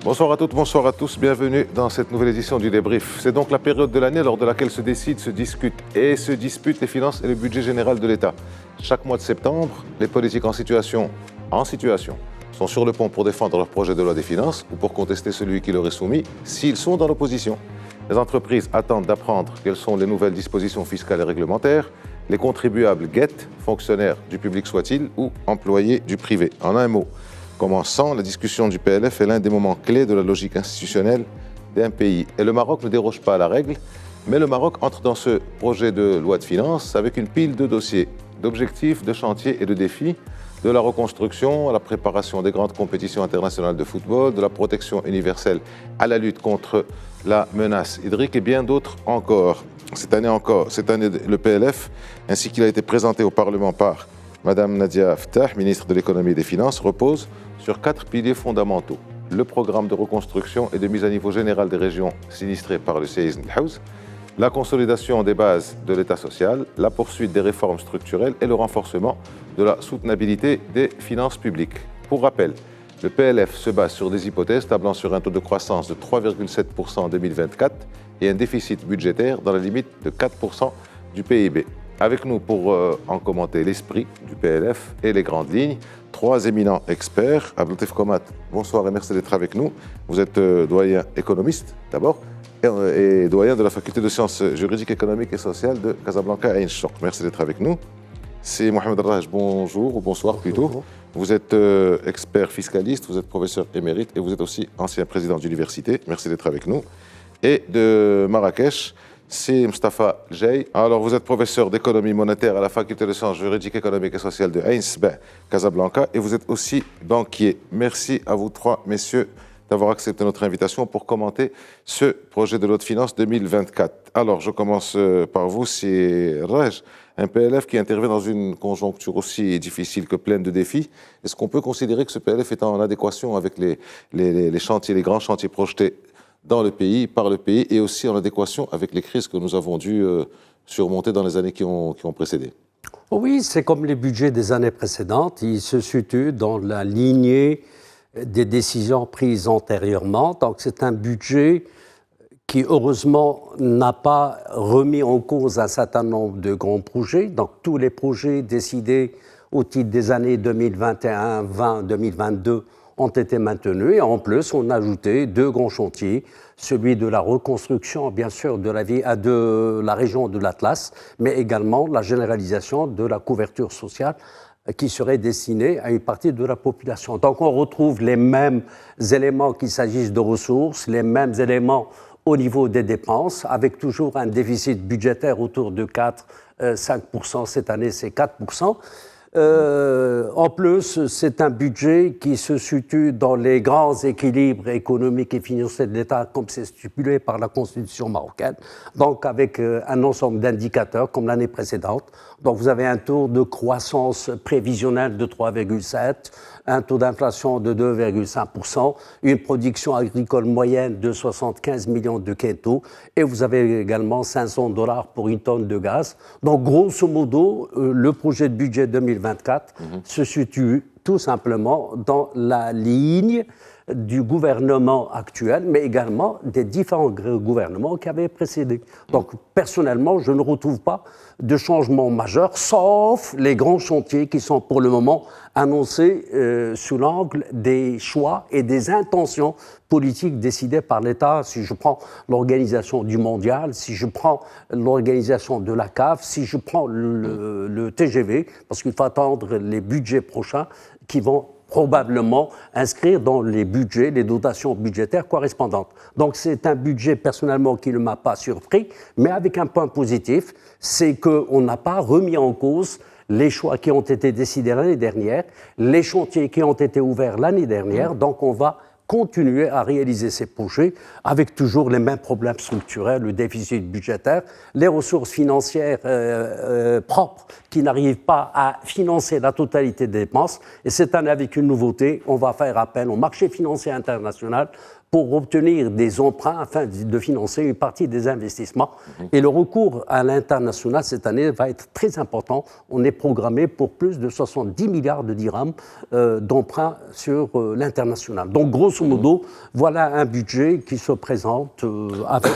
Bonsoir à toutes, bonsoir à tous, bienvenue dans cette nouvelle édition du débrief. C'est donc la période de l'année lors de laquelle se décident, se discutent et se disputent les finances et le budget général de l'État. Chaque mois de septembre, les politiques en situation sont sur le pont pour défendre leur projet de loi des finances ou pour contester celui qui leur est soumis s'ils sont dans l'opposition. Les entreprises attendent d'apprendre quelles sont les nouvelles dispositions fiscales et réglementaires. Les contribuables guettent, fonctionnaires du public soient-ils ou employés du privé. En un mot, commençant, la discussion du PLF est l'un des moments clés de la logique institutionnelle d'un pays. Et le Maroc ne déroge pas à la règle, mais le Maroc entre dans ce projet de loi de finances avec une pile de dossiers, d'objectifs, de chantiers et de défis, de la reconstruction à la préparation des grandes compétitions internationales de football, de la protection universelle à la lutte contre la menace hydrique et bien d'autres encore. Cette année, le PLF, ainsi qu'il a été présenté au Parlement par Madame Nadia Ftah, ministre de l'Économie et des Finances, repose sur 4 piliers fondamentaux. Le programme de reconstruction et de mise à niveau général des régions sinistrées par le séisme de Haouz, la consolidation des bases de l'État social, la poursuite des réformes structurelles et le renforcement de la soutenabilité des finances publiques. Pour rappel, le PLF se base sur des hypothèses tablant sur un taux de croissance de 3,7% en 2024 et un déficit budgétaire dans la limite de 4% du PIB. Avec nous pour en commenter l'esprit du PLF et les grandes lignes, 3 éminents experts. Abdelatif Komat, bonsoir et merci d'être avec nous. Vous êtes doyen économiste d'abord et doyen de la faculté de sciences juridiques, économiques et sociales de Casablanca à Ain Choc. Merci d'être avec nous. C'est Mohamed Raj, bonjour ou bonsoir plutôt. Bonjour. Vous êtes expert fiscaliste, vous êtes professeur émérite et vous êtes aussi ancien président d'université. Merci d'être avec nous. Et de Marrakech, c'est Mustafa Jay. Alors, vous êtes professeur d'économie monétaire à la faculté de sciences juridiques, économiques et sociales de Ain Choc, Casablanca, et vous êtes aussi banquier. Merci à vous 3, messieurs, d'avoir accepté notre invitation pour commenter ce projet de loi de finances 2024. Alors, je commence par vous, c'est Raj, un PLF qui intervient dans une conjoncture aussi difficile que pleine de défis. Est-ce qu'on peut considérer que ce PLF est en adéquation avec les chantiers, les grands chantiers projetés dans le pays, par le pays, et aussi en adéquation avec les crises que nous avons dû surmonter dans les années qui ont précédé? Oui, c'est comme les budgets des années précédentes. Ils se situent dans la lignée des décisions prises antérieurement. Donc c'est un budget qui, heureusement, n'a pas remis en cause un certain nombre de grands projets. Donc tous les projets décidés au titre des années 2021, 20, 2022 ont été maintenus. Et en plus, on a ajouté 2 grands chantiers, celui de la reconstruction, bien sûr, de la région de l'Atlas, mais également la généralisation de la couverture sociale qui serait destinée à une partie de la population. Donc on retrouve les mêmes éléments qu'il s'agisse de ressources, les mêmes éléments au niveau des dépenses, avec toujours un déficit budgétaire autour de 4-5%. Cette année, c'est 4%. En plus, c'est un budget qui se situe dans les grands équilibres économiques et financiers de l'État, comme c'est stipulé par la Constitution marocaine, donc avec un ensemble d'indicateurs comme l'année précédente. Donc vous avez un taux de croissance prévisionnelle de 3,7%, un taux d'inflation de 2,5%, une production agricole moyenne de 75 millions de quintaux, et vous avez également $500 pour une tonne de gaz. Donc grosso modo, le projet de budget 2024 se situe tout simplement dans la ligne du gouvernement actuel, mais également des différents gouvernements qui avaient précédé. Donc, personnellement, je ne retrouve pas de changement majeur, sauf les grands chantiers qui sont pour le moment annoncés sous l'angle des choix et des intentions politiques décidées par l'État. Si je prends l'organisation du mondial, si je prends l'organisation de la CAF, si je prends le TGV, parce qu'il faut attendre les budgets prochains qui vont probablement inscrire dans les budgets, les dotations budgétaires correspondantes. Donc c'est un budget personnellement qui ne m'a pas surpris, mais avec un point positif, c'est qu'on n'a pas remis en cause les choix qui ont été décidés l'année dernière, les chantiers qui ont été ouverts l'année dernière, donc on va continuer à réaliser ces projets avec toujours les mêmes problèmes structurels, le déficit budgétaire, les ressources financières propres qui n'arrivent pas à financer la totalité des dépenses. Et cette année, avec une nouveauté, on va faire appel au marché financier international pour obtenir des emprunts afin de financer une partie des investissements. Et le recours à l'international cette année va être très important. On est programmé pour plus de 70 milliards de dirhams d'emprunts sur l'international. Donc, grosso modo, voilà un budget qui se présente avec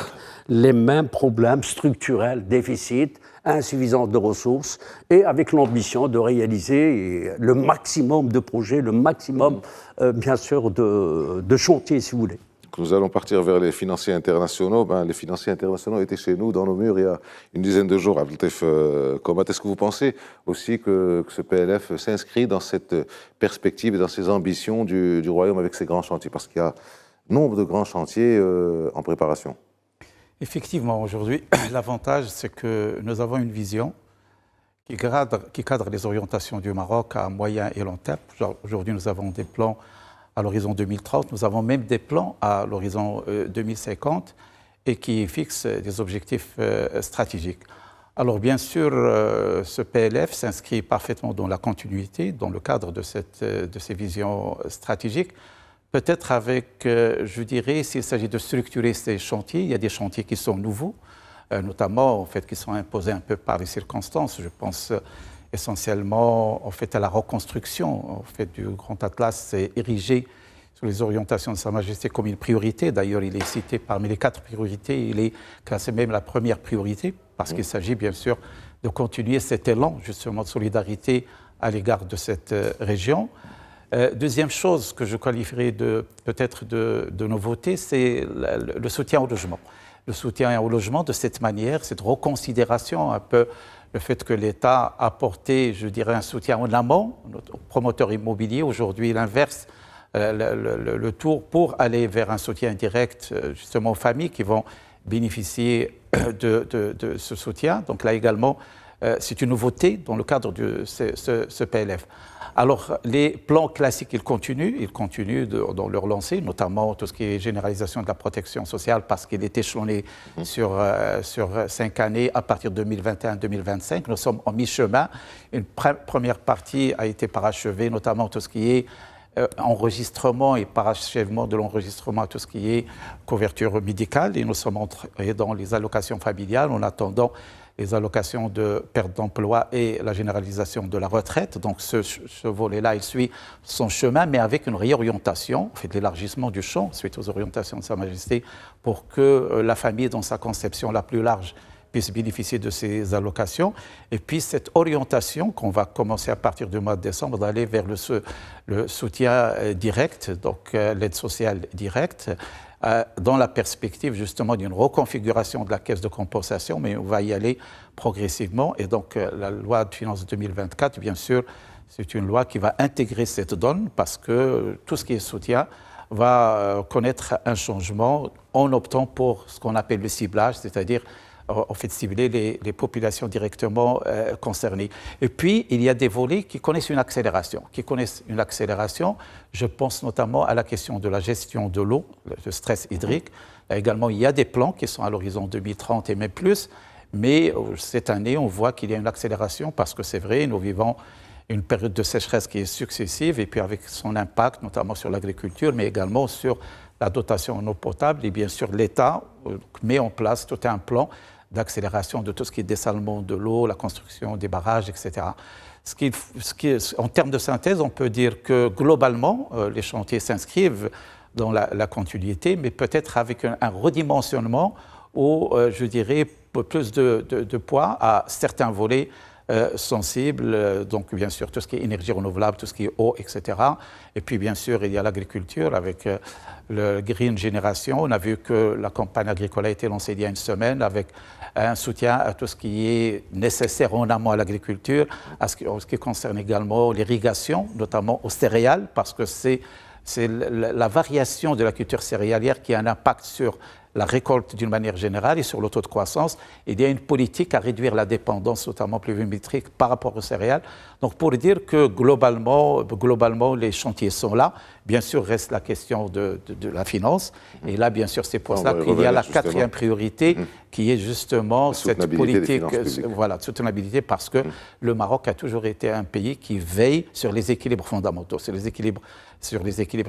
les mêmes problèmes structurels, déficit, insuffisance de ressources, et avec l'ambition de réaliser le maximum de projets, le maximum, bien sûr, de chantiers, si vous voulez. Nous allons partir vers les financiers internationaux. Les financiers internationaux étaient chez nous, dans nos murs, il y a une dizaine de jours. Abdeltif Komat, est-ce que vous pensez aussi que ce PLF s'inscrit dans cette perspective et dans ces ambitions du Royaume avec ces grands chantiers? Parce qu'il y a nombre de grands chantiers en préparation. Effectivement, aujourd'hui, l'avantage, c'est que nous avons une vision qui cadre les orientations du Maroc à moyen et long terme. Aujourd'hui, nous avons des plans à l'horizon 2030, nous avons même des plans à l'horizon 2050 et qui fixent des objectifs stratégiques. Alors bien sûr, ce PLF s'inscrit parfaitement dans la continuité, dans le cadre de ces visions stratégiques. Peut-être avec, je dirais, s'il s'agit de structurer ces chantiers, il y a des chantiers qui sont nouveaux, notamment en fait, qui sont imposés un peu par les circonstances. Je pense essentiellement en fait, à la reconstruction en fait, du Grand Atlas érigé sur les orientations de Sa Majesté comme une priorité. D'ailleurs, il est cité parmi les 4 priorités, il est classé même la première priorité, parce qu'il s'agit bien sûr de continuer cet élan justement de solidarité à l'égard de cette région. Deuxième chose que je qualifierais peut-être de nouveauté, c'est le soutien au logement. Le soutien au logement de cette manière, cette reconsidération un peu, le fait que l'État a apporté, je dirais, un soutien en amont aux promoteurs immobiliers. Aujourd'hui, l'inverse, le tour pour aller vers un soutien direct justement aux familles qui vont bénéficier de ce soutien. Donc là également, c'est une nouveauté dans le cadre de ce PLF. Alors, les plans classiques, ils continuent dans leur lancée, notamment tout ce qui est généralisation de la protection sociale, parce qu'il est échelonné sur 5 années à partir de 2021-2025. Nous sommes en mi-chemin. Une première partie a été parachevée, notamment tout ce qui est enregistrement et parachèvement de l'enregistrement, tout ce qui est couverture médicale. Et nous sommes entrés dans les allocations familiales en attendant les allocations de perte d'emploi et la généralisation de la retraite. Donc ce volet-là, il suit son chemin, mais avec une réorientation, en fait, l'élargissement du champ suite aux orientations de Sa Majesté pour que la famille, dans sa conception la plus large, puisse bénéficier de ces allocations. Et puis cette orientation qu'on va commencer à partir du mois de décembre, d'aller vers le soutien direct, donc l'aide sociale directe, dans la perspective justement d'une reconfiguration de la caisse de compensation, mais on va y aller progressivement. Et donc la loi de finances 2024, bien sûr, c'est une loi qui va intégrer cette donne parce que tout ce qui est soutien va connaître un changement en optant pour ce qu'on appelle le ciblage, c'est-à-dire en fait cibler les populations directement concernées. Et puis, il y a des volets qui connaissent une accélération. Je pense notamment à la question de la gestion de l'eau, le stress hydrique. Là également, il y a des plans qui sont à l'horizon 2030 et même plus. Mais cette année, on voit qu'il y a une accélération parce que c'est vrai, nous vivons une période de sécheresse qui est successive et puis avec son impact, notamment sur l'agriculture, mais également sur la dotation en eau potable. Et bien sûr, l'État met en place tout un plan d'accélération de tout ce qui est dessalement de l'eau, la construction des barrages, etc. En termes de synthèse, on peut dire que globalement, les chantiers s'inscrivent dans la continuité, mais peut-être avec un redimensionnement ou, je dirais, plus de poids à certains volets sensibles, donc bien sûr tout ce qui est énergie renouvelable, tout ce qui est eau, etc. Et puis bien sûr il y a l'agriculture avec le Green Generation. On a vu que la campagne agricole a été lancée il y a une semaine avec un soutien à tout ce qui est nécessaire en amont à l'agriculture, en ce qui concerne également l'irrigation, notamment aux céréales, parce que c'est la variation de la culture céréalière qui a un impact sur la récolte d'une manière générale et sur le taux de croissance. Il y a une politique à réduire la dépendance, notamment pluviométrique, par rapport aux céréales. Donc, pour dire que globalement, les chantiers sont là. Bien sûr, reste la question de la finance. Et là, bien sûr, c'est pour ça qu'il y a la quatrième priorité, qui est justement cette politique de soutenabilité, parce que le Maroc a toujours été un pays qui veille sur les équilibres fondamentaux, sur les équilibres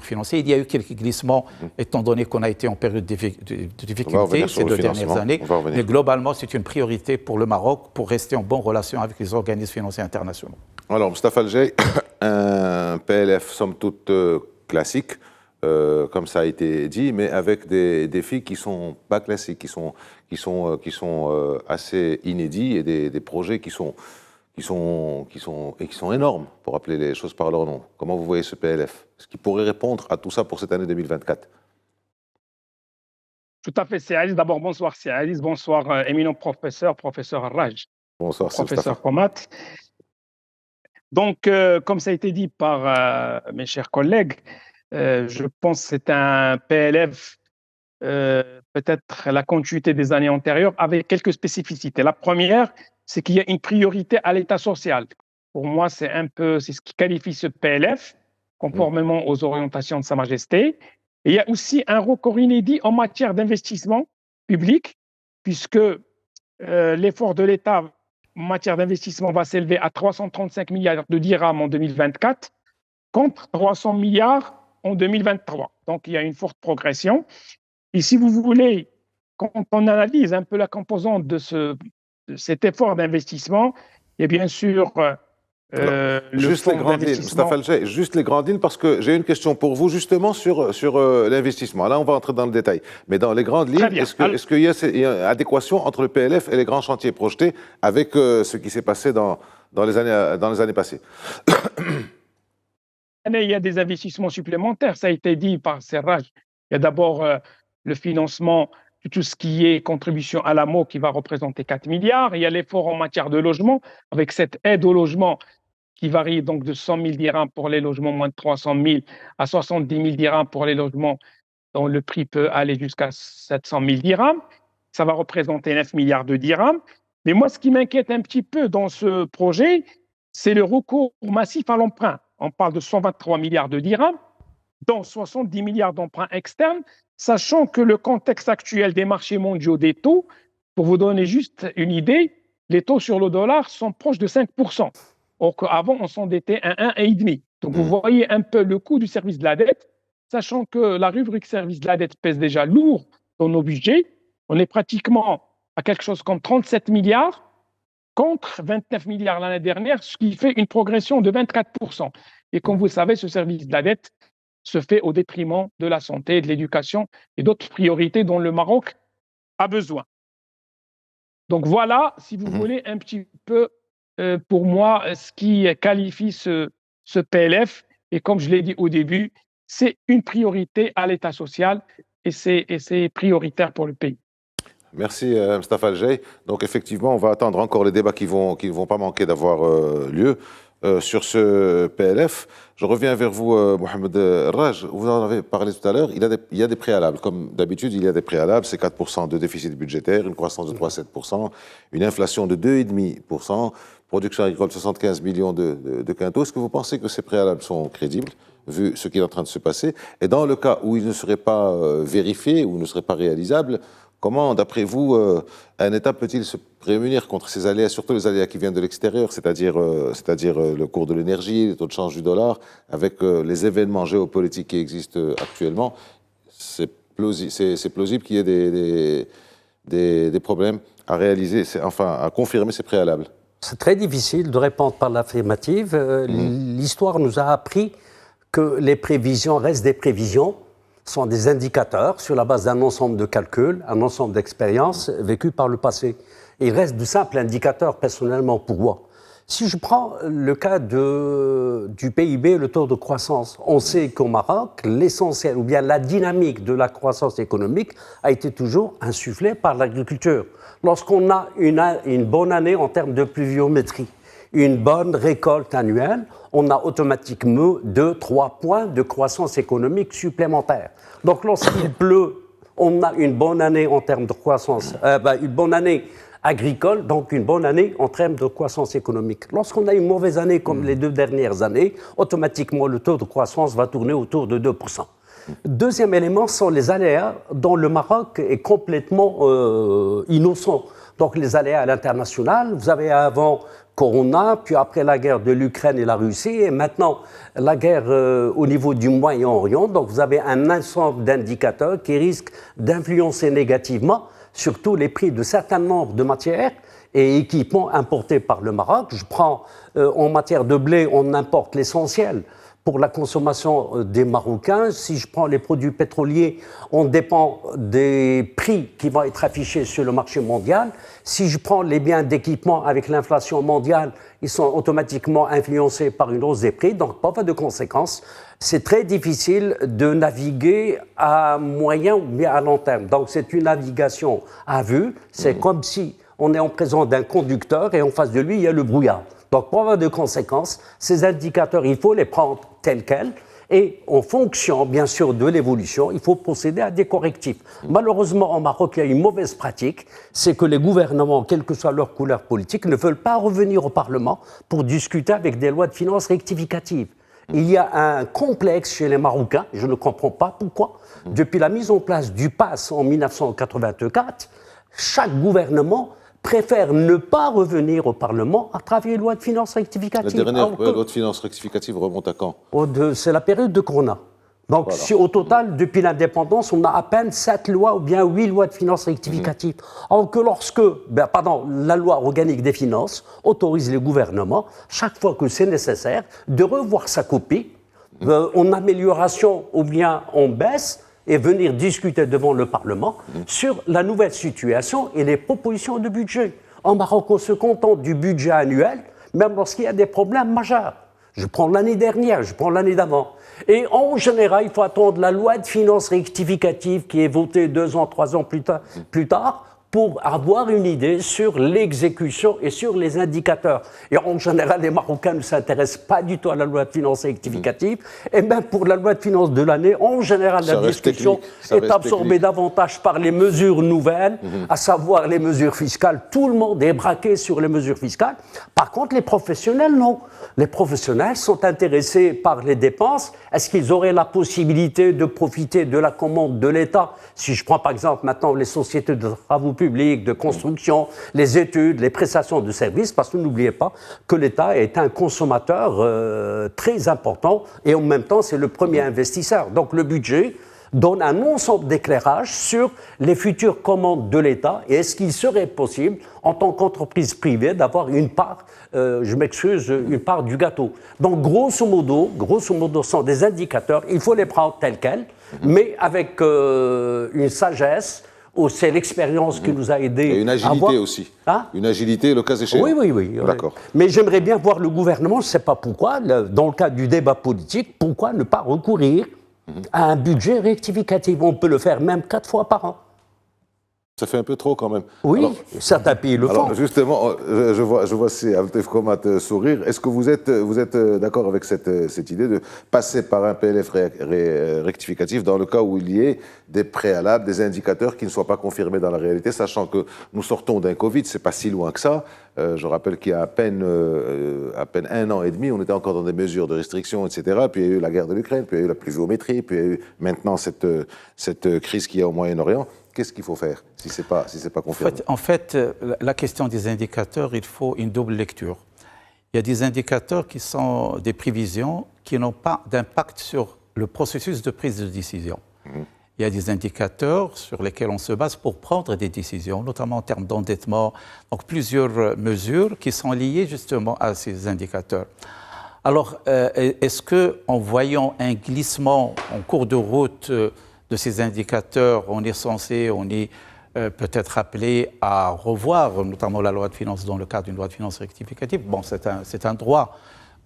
financiers. Il y a eu quelques glissements, étant donné qu'on a été en période de difficulté ces 2 dernières années. Mais globalement, c'est une priorité pour le Maroc pour rester en bonne relation avec les organismes financiers internationaux. Alors, Moustapha El-Jay, un PLF somme toute classique, comme ça a été dit, mais avec des défis qui ne sont pas classiques, qui sont assez inédits et des projets qui sont énormes, pour appeler les choses par leur nom. Comment vous voyez ce PLF? Est-ce qu'il pourrait répondre à tout ça pour cette année 2024? Tout à fait, c'est Alice. D'abord, bonsoir, c'est Alice. Bonsoir, éminent professeur Raj. Bonsoir, professeur Komat. Donc, comme ça a été dit par mes chers collègues, je pense que c'est un PLF, peut-être la continuité des années antérieures, avec quelques spécificités. La première, c'est qu'il y a une priorité à l'État social. Pour moi, c'est ce qui qualifie ce PLF, conformément aux orientations de Sa Majesté. Et il y a aussi un record inédit en matière d'investissement public, puisque l'effort de l'État en matière d'investissement va s'élever à 335 milliards de dirhams en 2024, contre 300 milliards en 2023. Donc, il y a une forte progression. Et si vous voulez, quand on analyse un peu la composante de cet effort d'investissement, il y a bien sûr juste les grandes lignes, Moustapha El-Jay, juste les grandes lignes, parce que j'ai une question pour vous justement sur l'investissement. Là, on va entrer dans le détail. Mais dans les grandes lignes, est-ce qu'il y a une adéquation entre le PLF et les grands chantiers projetés avec ce qui s'est passé dans les années passées? Il y a des investissements supplémentaires, ça a été dit par Serraj. Il y a d'abord le financement de tout ce qui est contribution à l'AMO qui va représenter 4 milliards. Il y a l'effort en matière de logement, avec cette aide au logement qui varie donc de 100 000 dirhams pour les logements moins de 300 000 à 70 000 dirhams pour les logements dont le prix peut aller jusqu'à 700 000 dirhams. Ça va représenter 9 milliards de dirhams. Mais moi, ce qui m'inquiète un petit peu dans ce projet, c'est le recours massif à l'emprunt. On parle de 123 milliards de dirhams, dont 70 milliards d'emprunts externes, sachant que le contexte actuel des marchés mondiaux des taux, pour vous donner juste une idée, les taux sur le dollar sont proches de 5%. Or qu'avant, on s'endettait à 1,5. Donc, vous voyez un peu le coût du service de la dette, sachant que la rubrique service de la dette pèse déjà lourd dans nos budgets. On est pratiquement à quelque chose comme 37 milliards contre 29 milliards l'année dernière, ce qui fait une progression de 24%. Et comme vous le savez, ce service de la dette se fait au détriment de la santé, de l'éducation et d'autres priorités dont le Maroc a besoin. Donc voilà, si vous voulez, un petit peu pour moi, ce qui qualifie ce PLF. Et comme je l'ai dit au début, c'est une priorité à l'État social et c'est prioritaire pour le pays. Merci Moustapha El-Jay. Donc effectivement, on va attendre encore les débats qui vont pas manquer d'avoir lieu sur ce PLF. Je reviens vers vous, Mohamed Raj. Vous en avez parlé tout à l'heure. Il y a des préalables. Comme d'habitude, il y a des préalables. C'est 4% de déficit budgétaire, une croissance de 3,7%, une inflation de 2,5%, production agricole 75 millions de quintaux. Est-ce que vous pensez que ces préalables sont crédibles, vu ce qui est en train de se passer? Et dans le cas où ils ne seraient pas vérifiés ou ne seraient pas réalisables, comment, d'après vous, un État peut-il se prémunir contre ces aléas, surtout les aléas qui viennent de l'extérieur, c'est-à-dire le cours de l'énergie, les taux de change du dollar, avec les événements géopolitiques qui existent actuellement? C'est plausible qu'il y ait des problèmes à réaliser, à confirmer ces préalables. C'est très difficile de répondre par l'affirmative. L'histoire nous a appris que les prévisions restent des prévisions, sont des indicateurs sur la base d'un ensemble de calculs, un ensemble d'expériences vécues par le passé. Et il reste de simples indicateurs, personnellement, pour moi. Si je prends le cas du PIB, le taux de croissance, on sait qu'au Maroc, l'essentiel, ou bien la dynamique de la croissance économique a été toujours insufflée par l'agriculture. Lorsqu'on a une bonne année en termes de pluviométrie, une bonne récolte annuelle, on a automatiquement 2-3 points de croissance économique supplémentaires. Donc lorsqu'il pleut, On a une bonne année en termes de croissance, une bonne année agricole, donc une bonne année en termes de croissance économique. Lorsqu'on a une mauvaise année comme les 2 dernières années, automatiquement le taux de croissance va tourner autour de 2%. Deuxième élément sont les aléas dont le Maroc est complètement innocent. Donc les aléas à l'international, vous avez avant Corona, puis après la guerre de l'Ukraine et la Russie, et maintenant la guerre au niveau du Moyen-Orient. Donc vous avez un ensemble d'indicateurs qui risquent d'influencer négativement surtout les prix de certains nombres de matières et équipements importés par le Maroc. Je prends en matière de blé, on importe l'essentiel pour la consommation des Marocains. Si je prends les produits pétroliers, on dépend des prix qui vont être affichés sur le marché mondial. Si je prends les biens d'équipement avec l'inflation mondiale, ils sont automatiquement influencés par une hausse des prix, donc pas de conséquences. C'est très difficile de naviguer à moyen ou bien à long terme. Donc c'est une navigation à vue. C'est comme si on est en présence d'un conducteur et en face de lui, il y a le brouillard. Donc, pour avoir de conséquences, ces indicateurs, il faut les prendre tels quels et en fonction, bien sûr, de l'évolution, il faut procéder à des correctifs. Malheureusement, au Maroc, il y a une mauvaise pratique, c'est que les gouvernements, quelle que soit leur couleur politique, ne veulent pas revenir au Parlement pour discuter avec des lois de finances rectificatives. Il y a un complexe chez les Marocains, je ne comprends pas pourquoi. Depuis la mise en place du PASS en 1984, chaque gouvernement préfère ne pas revenir au Parlement à travers une loi de finances rectificative. La dernière loi de finances rectificative remonte à quand? C'est la période de Corona. Donc, voilà. Si au total, depuis l'indépendance, on a à peine 7 lois ou bien 8 lois de finances rectificatives. Alors que lorsque, la loi organique des finances autorise les gouvernements, chaque fois que c'est nécessaire, de revoir sa copie, en amélioration ou bien en baisse, et venir discuter devant le Parlement sur la nouvelle situation et les propositions de budget. En Maroc, on se contente du budget annuel, même lorsqu'il y a des problèmes majeurs. Je prends l'année dernière, je prends l'année d'avant. Et en général, il faut attendre la loi de finances rectificative qui est votée 2 ans, 3 ans plus tard pour avoir une idée sur l'exécution et sur les indicateurs. Et en général, les Marocains ne s'intéressent pas du tout à la loi de finances rectificative. Et même pour la loi de finances de l'année, en général, la discussion est absorbée davantage par les mesures nouvelles, à savoir les mesures fiscales. Tout le monde est braqué sur les mesures fiscales. Par contre, les professionnels, non. Les professionnels sont intéressés par les dépenses. Est-ce qu'ils auraient la possibilité de profiter de la commande de l'État? Si je prends par exemple maintenant les sociétés de travaux publics, de construction, les études, les prestations de services, parce que n'oubliez pas que l'État est un consommateur très important et en même temps c'est le premier investisseur. Donc le budget donne un ensemble d'éclairage sur les futures commandes de l'État et est-ce qu'il serait possible, en tant qu'entreprise privée, d'avoir une part, une part du gâteau. Donc grosso modo, sont des indicateurs, il faut les prendre tels quels, mais avec une sagesse. C'est l'expérience qui nous a aidés. Et une agilité aussi. Hein? Une agilité, le cas échéant. Oui. D'accord. Mais j'aimerais bien voir le gouvernement, je ne sais pas pourquoi, dans le cadre du débat politique, pourquoi ne pas recourir à un budget rectificatif. On peut le faire même 4 fois par an. Ça fait un peu trop quand même. Oui, certains pays le font. Alors justement, je vois ces Altef Komat sourire. Est-ce que vous êtes d'accord avec cette idée de passer par un PLF rectificatif dans le cas où il y ait des préalables, des indicateurs qui ne soient pas confirmés dans la réalité, sachant que nous sortons d'un Covid, c'est pas si loin que ça. Je rappelle qu'il y a à peine 1 an et demi, on était encore dans des mesures de restriction, etc. Puis il y a eu la guerre de l'Ukraine, puis il y a eu la pluviométrie, puis il y a eu maintenant cette crise qu'il y a au Moyen-Orient. Qu'est-ce qu'il faut faire si ce n'est pas confirmé? En fait, la question des indicateurs, il faut une double lecture. Il y a des indicateurs qui sont des prévisions qui n'ont pas d'impact sur le processus de prise de décision. Il y a des indicateurs sur lesquels on se base pour prendre des décisions, notamment en termes d'endettement. Donc plusieurs mesures qui sont liées justement à ces indicateurs. Alors, est-ce qu'en voyant un glissement en cours de route de ces indicateurs, on est peut-être appelé à revoir, notamment la loi de finances dans le cadre d'une loi de finances rectificative. Bon, c'est un droit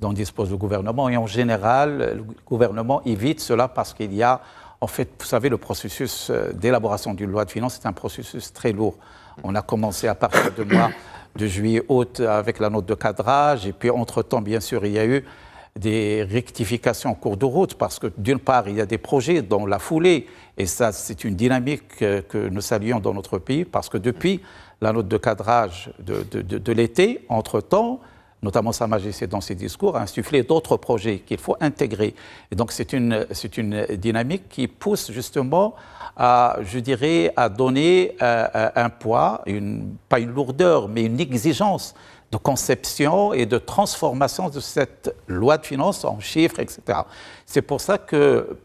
dont dispose le gouvernement et en général, le gouvernement évite cela parce qu'il y a, en fait, vous savez, le processus d'élaboration d'une loi de finances, c'est un processus très lourd. On a commencé à partir du mois de juillet-août avec la note de cadrage et puis entre-temps, bien sûr, il y a eu des rectifications en cours de route, parce que d'une part, il y a des projets dans la foulée, et ça, c'est une dynamique que nous saluons dans notre pays, parce que depuis la note de cadrage de l'été, entre-temps, notamment Sa Majesté dans ses discours, a insufflé d'autres projets qu'il faut intégrer. Et donc c'est une dynamique qui pousse justement à, je dirais, à donner un poids, pas une lourdeur, mais une exigence de conception et de transformation de cette loi de finances en chiffres, etc. C'est pour ça que,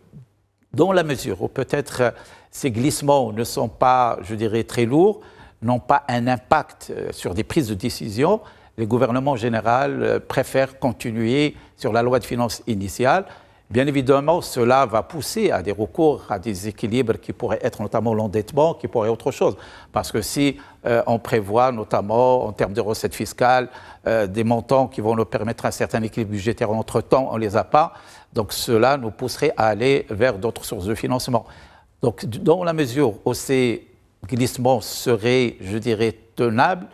dans la mesure où peut-être ces glissements ne sont pas, je dirais, très lourds, n'ont pas un impact sur des prises de décision, les gouvernements en général préfèrent continuer sur la loi de finances initiale. Bien évidemment, cela va pousser à des recours, à des équilibres qui pourraient être notamment l'endettement, qui pourraient être autre chose. Parce que si on prévoit notamment en termes de recettes fiscales des montants qui vont nous permettre un certain équilibre budgétaire entre-temps, on ne les a pas. Donc cela nous pousserait à aller vers d'autres sources de financement. Donc dans la mesure où ces glissements seraient, je dirais, tenables,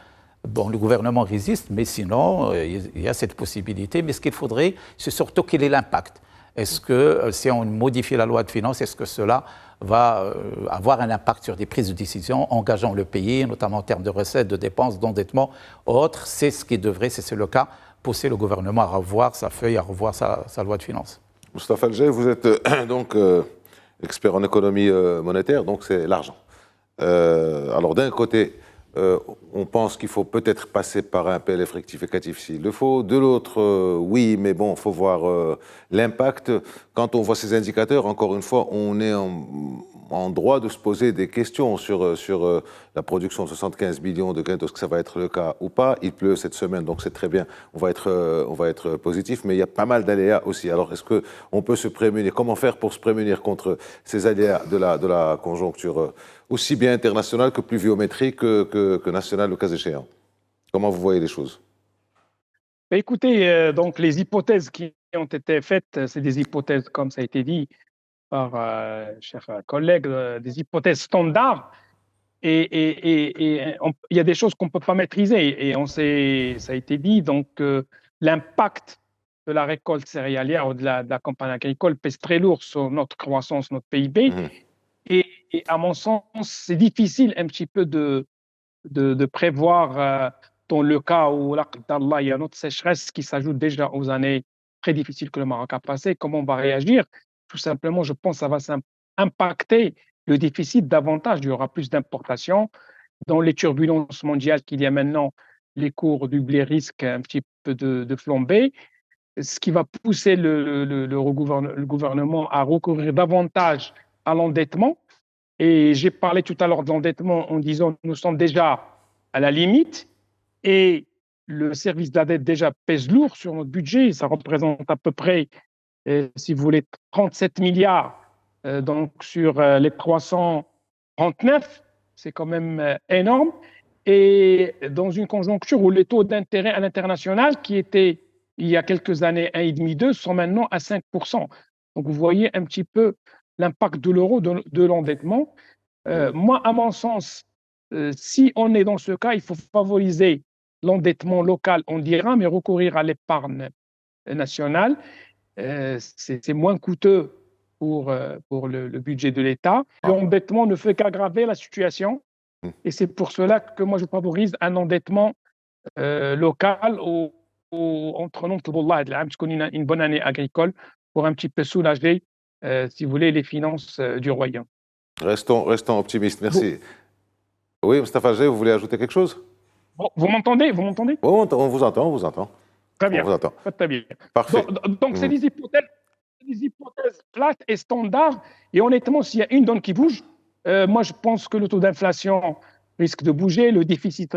bon, le gouvernement résiste, mais sinon, il y a cette possibilité. Mais ce qu'il faudrait, c'est surtout quel est l'impact. Est-ce que si on modifie la loi de finances, est-ce que cela va avoir un impact sur des prises de décision engageant le pays, notamment en termes de recettes, de dépenses, d'endettement, autres? C'est ce qui devrait, si c'est le cas, pousser le gouvernement à revoir sa feuille, à revoir sa loi de finances. Moustapha Alger, vous êtes donc expert en économie monétaire, donc c'est l'argent. Alors d'un côté, on pense qu'il faut peut-être passer par un PLF rectificatif s'il le faut. De l'autre, oui, mais bon, il faut voir l'impact. Quand on voit ces indicateurs, encore une fois, on est en droit de se poser des questions sur la production de 75 millions de graines. Est-ce que ça va être le cas ou pas? Il pleut cette semaine, donc c'est très bien. On va être positif, mais il y a pas mal d'aléas aussi. Alors, est-ce qu'on peut se prémunir? Comment faire pour se prémunir contre ces aléas de la conjoncture aussi bien internationale que pluviométrique que nationale, le cas échéant? Comment vous voyez les choses? Écoutez, donc les hypothèses qui ont été faites, c'est des hypothèses, comme ça a été dit par chers collègues, des hypothèses standards. Et il y a des choses qu'on ne peut pas maîtriser. Et ça a été dit, donc l'impact de la récolte céréalière ou de la campagne agricole pèse très lourd sur notre croissance, notre PIB. Et à mon sens, c'est difficile un petit peu de prévoir dans le cas où il y a notre sécheresse qui s'ajoute déjà aux années très difficiles que le Maroc a passées. Comment on va réagir? Tout simplement, je pense que ça va impacter le déficit davantage. Il y aura plus d'importations. Dans les turbulences mondiales qu'il y a maintenant, les cours du blé risquent un petit peu de flamber, ce qui va pousser le gouvernement à recourir davantage à l'endettement. Et j'ai parlé tout à l'heure de l'endettement en disant nous sommes déjà à la limite et le service de la dette déjà pèse lourd sur notre budget. Ça représente à peu près, si vous voulez, 37 milliards donc sur les 339. C'est quand même énorme. Et dans une conjoncture où les taux d'intérêt à l'international, qui étaient il y a quelques années 1,5-2, sont maintenant à 5%. Donc vous voyez un petit peu l'impact de l'euro, de l'endettement. Moi, à mon sens, si on est dans ce cas, il faut favoriser l'endettement local, on dira, mais recourir à l'épargne nationale. C'est moins coûteux pour le budget de l'État. L'endettement ne fait qu'aggraver la situation. Et c'est pour cela que moi, je favorise un endettement local entre une bonne année agricole pour un petit peu soulager, si vous voulez, les finances du royaume. Restons optimistes, merci. Oui, Moustapha Alger, vous voulez ajouter quelque chose? Vous m'entendez? On vous entend. Très bien. On vous entend. Très bien. Parfait. Donc c'est des hypothèses plates et standards. Et honnêtement, s'il y a une donne qui bouge, moi je pense que le taux d'inflation risque de bouger, le déficit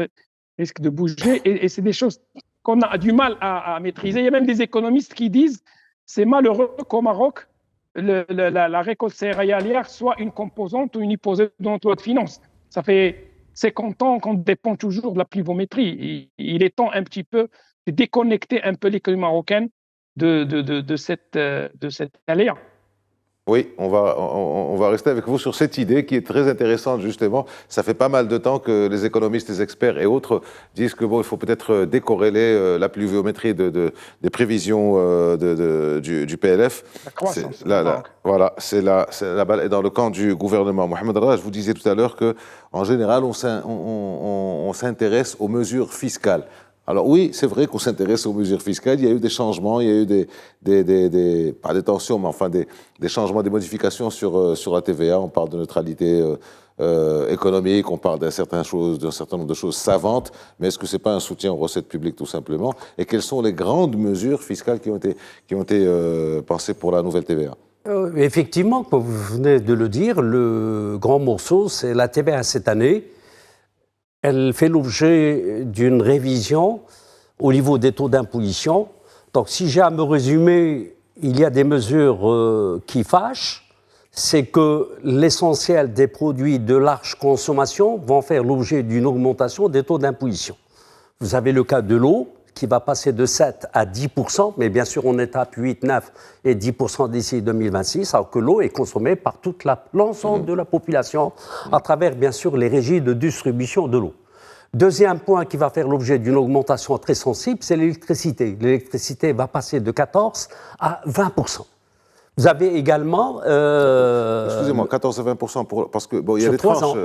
risque de bouger, et c'est des choses qu'on a du mal à maîtriser. Il y a même des économistes qui disent c'est malheureux qu'au Maroc, la récolte céréalière soit une composante ou une hypothèse de notre loi de finances. Ça fait 50 ans qu'on dépend toujours de la pluviométrie. Il est temps un petit peu de déconnecter un peu l'économie marocaine de cette aléa. Oui, on va rester avec vous sur cette idée qui est très intéressante, justement. Ça fait pas mal de temps que les économistes, les experts et autres disent que bon, il faut peut-être décorréler la pluviométrie des prévisions du PLF. La croissance. Voilà, la balle est dans le camp du gouvernement. Mohamed Raj, vous disiez tout à l'heure qu'en général, on s'intéresse aux mesures fiscales. Alors oui, c'est vrai qu'on s'intéresse aux mesures fiscales. Il y a eu des changements, il y a eu pas des tensions, mais enfin des changements, des modifications sur la TVA. On parle de neutralité économique, on parle d'un certain nombre de choses savantes. Mais est-ce que c'est pas un soutien aux recettes publiques tout simplement? Et quelles sont les grandes mesures fiscales qui ont été pensées pour la nouvelle TVA? Effectivement, comme vous venez de le dire, le grand morceau, c'est la TVA cette année. Elle fait l'objet d'une révision au niveau des taux d'imposition. Donc, si j'ai à me résumer, il y a des mesures qui fâchent. C'est que l'essentiel des produits de large consommation vont faire l'objet d'une augmentation des taux d'imposition. Vous avez le cas de l'eau, qui va passer de 7 à 10%, mais bien sûr, on étape 8, 9 et 10% d'ici 2026, alors que l'eau est consommée par l'ensemble de la population à travers, bien sûr, les régies de distribution de l'eau. Deuxième point qui va faire l'objet d'une augmentation très sensible, c'est l'électricité. L'électricité va passer de 14 à 20%. Vous avez également... Excusez-moi, 14 à 20% parce que bon, il y a des tranches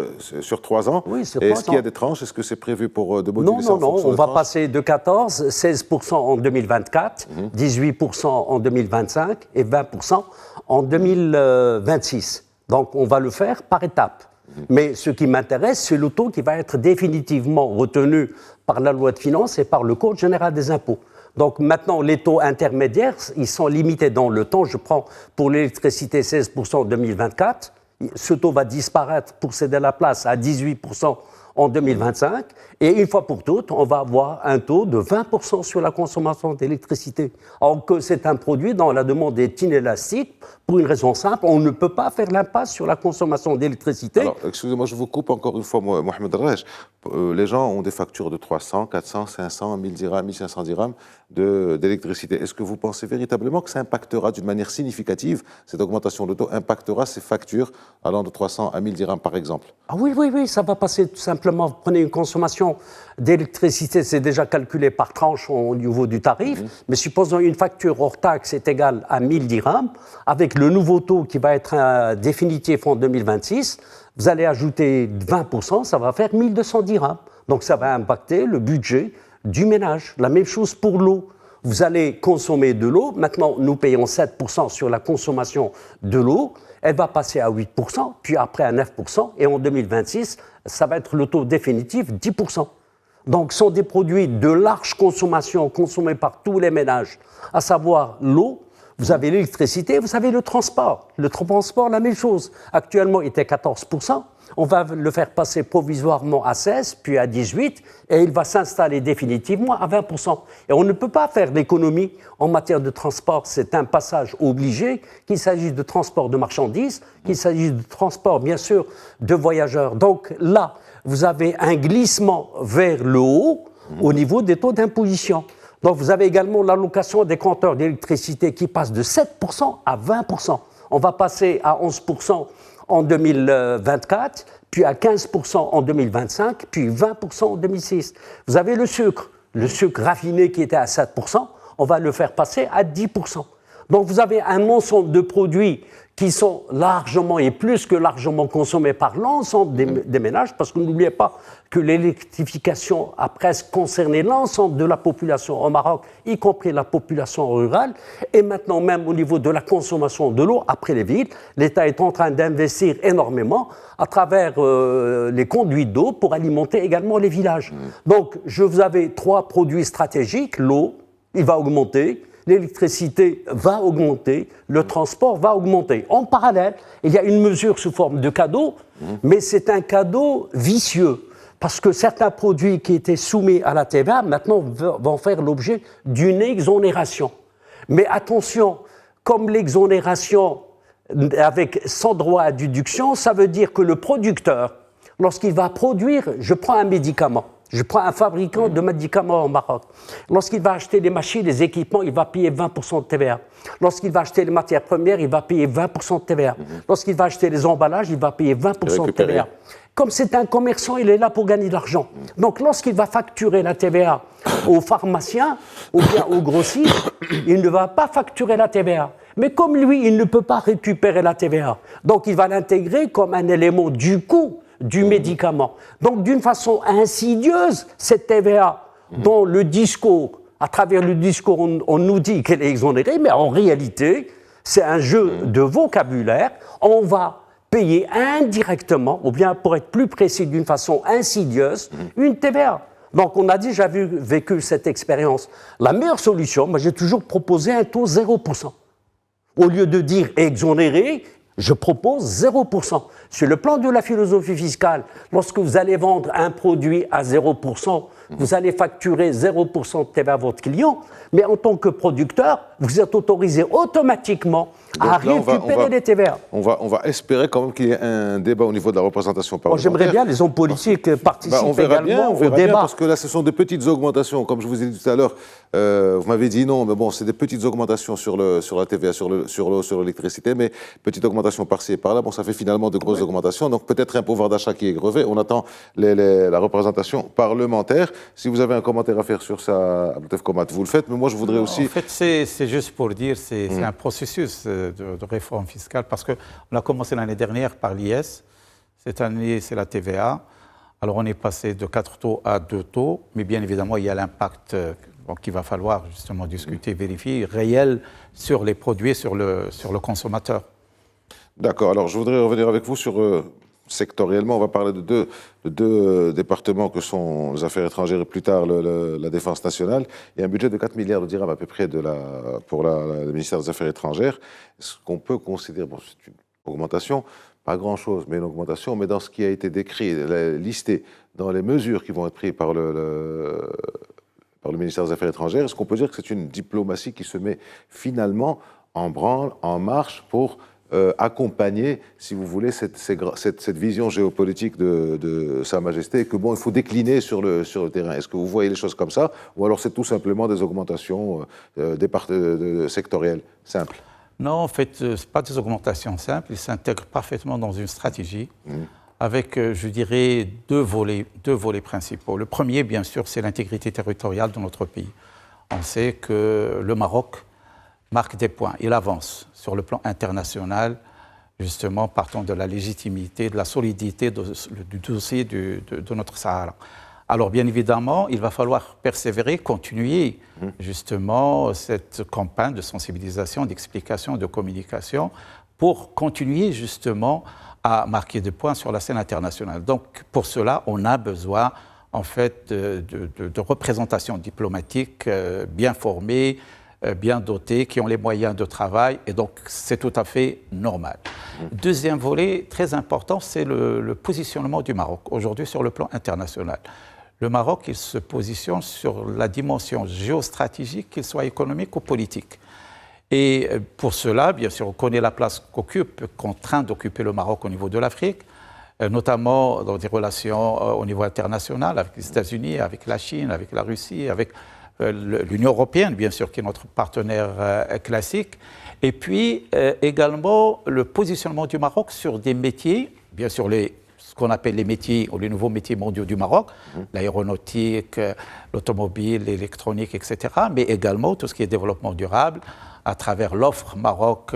sur 3 ans. Oui, sur 3 ans. Est-ce qu'il y a des tranches? Est-ce que c'est prévu pour de moduler ça? Non, on va passer de 14, 16% en 2024, 18% en 2025 et 20% en 2026. Donc, on va le faire par étapes. Mais ce qui m'intéresse, c'est le taux qui va être définitivement retenu par la loi de finances et par le Code général des impôts. Donc maintenant, les taux intermédiaires, ils sont limités dans le temps. Je prends pour l'électricité 16% en 2024. Ce taux va disparaître pour céder la place à 18% en 2025. Et une fois pour toutes, on va avoir un taux de 20% sur la consommation d'électricité. Alors que c'est un produit dont la demande est inélastique pour une raison simple. On ne peut pas faire l'impasse sur la consommation d'électricité. Alors, excusez-moi, je vous coupe encore une fois, Mohamed Raj. Les gens ont des factures de 300, 400, 500, 1000 dirhams, 1500 dirhams d'électricité. Est-ce que vous pensez véritablement que ça impactera d'une manière significative, cette augmentation de taux impactera ces factures allant de 300 à 1000 dirhams par exemple? Ah oui, ça va passer tout simplement. Vous prenez une consommation d'électricité, c'est déjà calculé par tranche au niveau du tarif, mais supposons une facture hors taxe est égale à 1000 dirhams, avec le nouveau taux qui va être définitif en 2026, vous allez ajouter 20%, ça va faire 1200 dirhams. Donc ça va impacter le budget du ménage. La même chose pour l'eau. Vous allez consommer de l'eau. Maintenant, nous payons 7% sur la consommation de l'eau. Elle va passer à 8%, puis après à 9%. Et en 2026, ça va être le taux définitif, 10%. Donc, ce sont des produits de large consommation consommés par tous les ménages, à savoir l'eau. Vous avez l'électricité, vous avez le transport. Le transport, la même chose. Actuellement, il était 14%. On va le faire passer provisoirement à 16, puis à 18, et il va s'installer définitivement à 20%. Et on ne peut pas faire d'économie en matière de transport. C'est un passage obligé, qu'il s'agisse de transport de marchandises, qu'il s'agisse de transport, bien sûr, de voyageurs. Donc là, vous avez un glissement vers le haut au niveau des taux d'imposition. Donc vous avez également l'allocation des compteurs d'électricité qui passe de 7% à 20%. On va passer à 11% en 2024, puis à 15% en 2025, puis 20% en 2026. Vous avez le sucre raffiné qui était à 7%, on va le faire passer à 10%. Donc vous avez un ensemble de produits qui sont largement et plus que largement consommés par l'ensemble des ménages, parce que n'oubliez pas que l'électrification a presque concerné l'ensemble de la population au Maroc, y compris la population rurale, et maintenant même au niveau de la consommation de l'eau, après les villes, l'État est en train d'investir énormément à travers les conduits d'eau pour alimenter également les villages. Donc, vous avez 3 produits stratégiques, l'eau, il va augmenter, l'électricité va augmenter, le transport va augmenter. En parallèle, il y a une mesure sous forme de cadeau, mais c'est un cadeau vicieux, parce que certains produits qui étaient soumis à la TVA, maintenant, vont faire l'objet d'une exonération. Mais attention, comme l'exonération sans droit à déduction, ça veut dire que le producteur, lorsqu'il va produire, je prends un médicament, Je prends un fabricant de médicaments au Maroc. Lorsqu'il va acheter des machines, des équipements, il va payer 20% de TVA. Lorsqu'il va acheter les matières premières, il va payer 20% de TVA. Lorsqu'il va acheter les emballages, il va payer 20% de TVA. Comme c'est un commerçant, il est là pour gagner de l'argent. Donc lorsqu'il va facturer la TVA aux pharmaciens ou bien aux grossistes, il ne va pas facturer la TVA. Mais comme lui, il ne peut pas récupérer la TVA, donc il va l'intégrer comme un élément du coût du médicament. Donc, d'une façon insidieuse, cette TVA, dont le discours, à travers le discours, on nous dit qu'elle est exonérée, mais en réalité, c'est un jeu de vocabulaire. On va payer indirectement, ou bien pour être plus précis, d'une façon insidieuse, une TVA. Donc, on a déjà vécu cette expérience. La meilleure solution, moi, j'ai toujours proposé un taux 0%. Au lieu de dire exonéré, je propose 0%. Sur le plan de la philosophie fiscale, lorsque vous allez vendre un produit à 0%, vous allez facturer 0% de TVA à votre client, mais en tant que producteur, vous êtes autorisé automatiquement à récupérer les TVA. On va espérer quand même qu'il y ait un débat au niveau de la représentation parlementaire. J'aimerais bien les hommes politiques participent on verra également bien, au débat. Parce que là, ce sont de petites augmentations. Comme je vous ai dit tout à l'heure, vous m'avez dit non, mais bon, c'est des petites augmentations sur la TVA, sur l'eau, sur l'électricité, mais petites augmentations par-ci et par-là. Bon, ça fait finalement de grosses augmentations. Donc peut-être un pouvoir d'achat qui est grevé. On attend la représentation parlementaire. Si vous avez un commentaire à faire sur ça, Abdeltef Komat, vous le faites. Mais moi, je voudrais aussi... En fait, c'est juste pour dire, c'est un processus de réforme fiscale parce qu'on a commencé l'année dernière par l'IS. Cette année, c'est la TVA. Alors, on est passé de 4 taux à 2 taux. Mais bien évidemment, il y a l'impact qu'il va falloir justement discuter, vérifier, réel sur les produits, sur le consommateur. D'accord. Alors, je voudrais revenir avec vous sur... sectoriellement, on va parler de deux départements que sont les affaires étrangères et plus tard la défense nationale. Il y a un budget de 4 milliards de dirhams à peu près pour le ministère des Affaires étrangères. Ce qu'on peut considérer, bon, c'est une augmentation, pas grand-chose, mais une augmentation, mais dans ce qui a été décrit, listé dans les mesures qui vont être prises par le ministère des Affaires étrangères, est-ce qu'on peut dire que c'est une diplomatie qui se met finalement en branle, en marche pour accompagner, si vous voulez, cette vision géopolitique de Sa Majesté et que, bon, il faut décliner sur le terrain. Est-ce que vous voyez les choses comme ça ou alors c'est tout simplement des augmentations sectorielles simples? Non, en fait, ce n'est pas des augmentations simples. Ils s'intègrent parfaitement dans une stratégie avec, je dirais, deux volets principaux. Le premier, bien sûr, c'est l'intégrité territoriale de notre pays. On sait que le Maroc marque des points, il avance sur le plan international, justement partant de la légitimité, de la solidité du dossier de notre Sahara. Alors bien évidemment, il va falloir persévérer, continuer justement cette campagne de sensibilisation, d'explication, de communication pour continuer justement à marquer des points sur la scène internationale. Donc pour cela, on a besoin en fait de représentation diplomatique bien formée, bien dotés, qui ont les moyens de travail, et donc c'est tout à fait normal. Deuxième volet très important, c'est le positionnement du Maroc, aujourd'hui sur le plan international. Le Maroc, il se positionne sur la dimension géostratégique, qu'il soit économique ou politique. Et pour cela, bien sûr, on connaît la place qu'en train d'occuper le Maroc au niveau de l'Afrique, notamment dans des relations au niveau international, avec les États-Unis, avec la Chine, avec la Russie, avec l'Union européenne, bien sûr, qui est notre partenaire classique, et puis également le positionnement du Maroc sur des métiers, bien sûr ce qu'on appelle les métiers ou les nouveaux métiers mondiaux du Maroc, l'aéronautique, l'automobile, l'électronique, etc., mais également tout ce qui est développement durable, à travers l'offre Maroc